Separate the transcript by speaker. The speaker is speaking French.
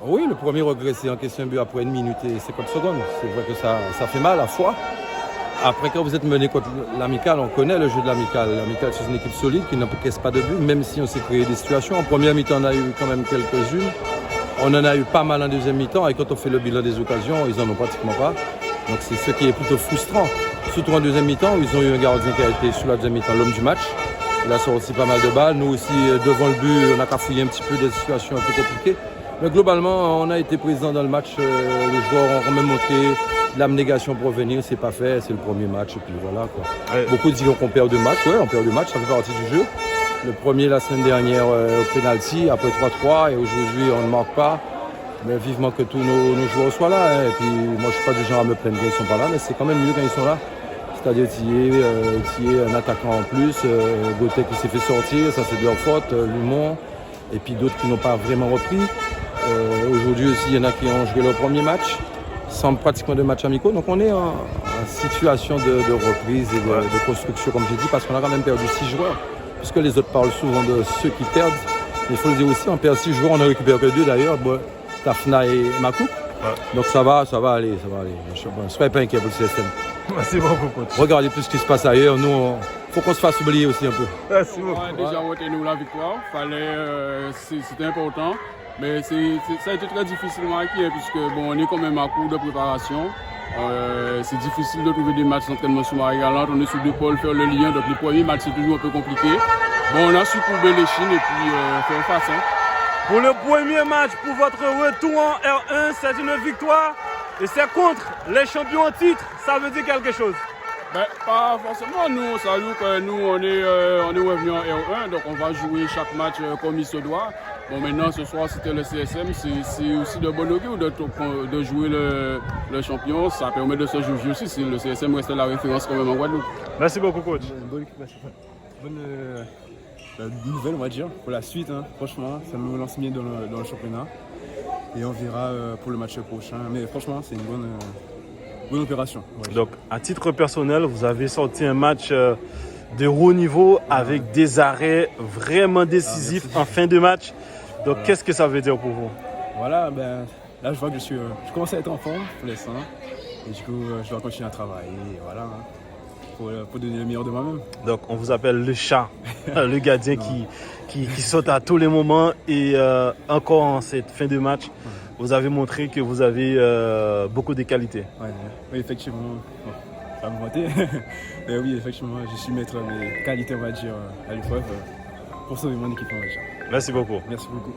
Speaker 1: Oui, le premier regret, c'est encaisser un but après 1 minute et 50 secondes. C'est vrai que ça fait mal à fois. Après, quand vous êtes mené contre l'Amical, on connaît le jeu de l'Amical. L'Amical, c'est une équipe solide qui n'encaisse pas de but, même si on s'est créé des situations. En première mi-temps, on a eu quand même quelques-unes. On en a eu pas mal en deuxième mi-temps. Et quand on fait le bilan des occasions, ils n'en ont pratiquement pas. Donc c'est ce qui est plutôt frustrant. Surtout en deuxième mi-temps, où ils ont eu un gardien qui a été sur la deuxième mi-temps l'homme du match. Il a sorti pas mal de balles. Nous aussi, devant le but, on a cafouillé un petit peu des situations un peu compliquées. Mais globalement, on a été présent dans le match. Les joueurs ont même montré l'abnégation pour revenir. C'est pas fait, c'est le premier match. Et puis voilà, quoi. Ouais. Beaucoup diront qu'on perd 2 matchs. Ouais, on perd 2 matchs, ça fait partie du jeu. Le premier la semaine dernière au pénalty, après 3-3. Et aujourd'hui, on ne marque pas. Mais vivement que tous nos joueurs soient là. Hein. Et puis moi, je ne suis pas du genre à me plaindre quand ils ne sont pas là. Mais c'est quand même mieux quand ils sont là. C'est-à-dire Thier, un attaquant en plus. Gauthier qui s'est fait sortir, ça c'est de leur faute. Lumon. Et puis d'autres qui n'ont pas vraiment repris. Aujourd'hui aussi, il y en a qui ont joué leur premier match, sans pratiquement de matchs amicaux. Donc on est en situation de reprise et de construction, comme j'ai dit, parce qu'on a quand même perdu 6 joueurs. Puisque les autres parlent souvent de ceux qui perdent. Il faut le dire aussi, on perd 6 joueurs, on ne récupère que 2 d'ailleurs, Tafna et Makou. Donc ça va aller. Ne soyez pas inquiet pour le CSM.
Speaker 2: Merci beaucoup, coach.
Speaker 1: Regardez tout ce qui se passe ailleurs. Nous, faut qu'on se fasse oublier aussi un peu.
Speaker 2: Merci beaucoup.
Speaker 3: On a déjà retenu la victoire. C'était important. Mais ça a été très difficilement acquis, puisque on est quand même à court de préparation. C'est difficile de trouver des matchs d'entraînement sous Marie Galante. On est sur 2 pôles, faire le lien. Donc les premiers matchs, c'est toujours un peu compliqué. On a su courber les chines et puis faire face. Hein.
Speaker 2: Pour le premier match, pour votre retour en R1, c'est une victoire. Et c'est contre les champions en titre. Ça veut dire quelque chose?
Speaker 3: Pas forcément. Nous, ça veut que nous, on est revenu en R1. Donc on va jouer chaque match comme il se doit. Maintenant, ce soir, c'était le CSM. C'est aussi de bon augure de jouer le champion. Ça permet de se juger aussi si le CSM restait la référence quand même en Guadeloupe.
Speaker 2: Merci beaucoup, coach.
Speaker 4: Bonne nouvelle, on va dire, pour la suite. Hein. Franchement, ça nous lance bien dans le championnat. Et on verra pour le match prochain. Mais franchement, c'est une bonne opération.
Speaker 2: Donc, à titre personnel, vous avez sorti un match de haut niveau avec des arrêts vraiment décisifs en fin de match. Donc, qu'est-ce que ça veut dire pour vous?
Speaker 4: Voilà, là, je vois que je commence à être en forme pour l'instant. Et du coup, je dois continuer à travailler. Et voilà, hein, pour donner le meilleur de moi-même.
Speaker 2: Donc, on vous appelle le chat, le gardien qui saute à tous les moments. Et encore en cette fin de match, vous avez montré que vous avez beaucoup de qualités.
Speaker 4: Oui, effectivement. Bon, pas me vanter. Mais oui, effectivement, je suis maître mes qualités, on va dire, à l'épreuve pour sauver mon équipe, on va dire.
Speaker 2: Merci beaucoup.
Speaker 4: Merci beaucoup.